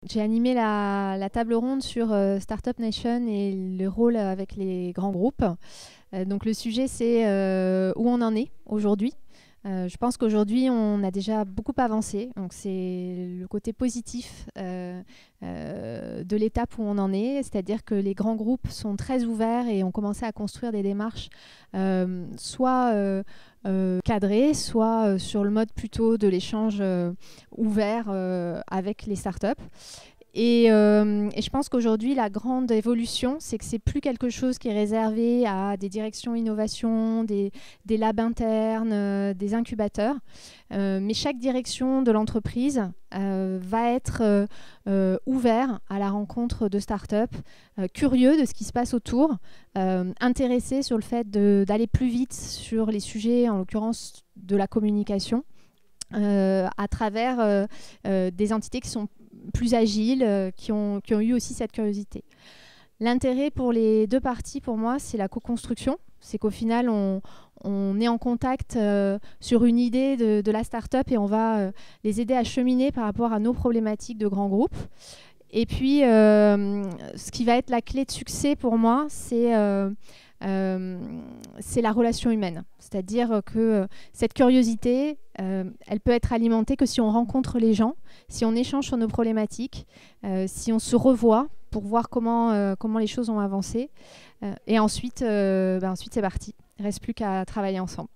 J'ai animé la table ronde sur Startup Nation et le rôle avec les grands groupes. Donc le sujet, c'est où on en est aujourd'hui. Je pense qu'aujourd'hui, on a déjà beaucoup avancé. Donc c'est le côté positif de l'étape où on en est. C'est-à-dire que les grands groupes sont très ouverts et ont commencé à construire des démarches soit cadrées, soit sur le mode plutôt de l'échange ouvert avec les startups. Et je pense qu'aujourd'hui, la grande évolution, c'est que c'est plus quelque chose qui est réservé à des directions innovation, des labs internes, des incubateurs. Mais chaque direction de l'entreprise va être ouvert à la rencontre de startups, curieux de ce qui se passe autour, intéressé sur le fait d'aller plus vite sur les sujets, en l'occurrence de la communication, à travers des entités qui sont plus agiles, qui ont eu aussi cette curiosité. L'intérêt pour les deux parties, pour moi, c'est la co-construction. C'est qu'au final, on est en contact sur une idée de la start-up et on va les aider à cheminer par rapport à nos problématiques de grands groupes. Et puis, ce qui va être la clé de succès pour moi, c'est la relation humaine. C'est-à-dire que cette curiosité, elle peut être alimentée que si on rencontre les gens, si on échange sur nos problématiques, si on se revoit pour voir comment les choses ont avancé. Et ensuite, ensuite c'est parti. Il ne reste plus qu'à travailler ensemble.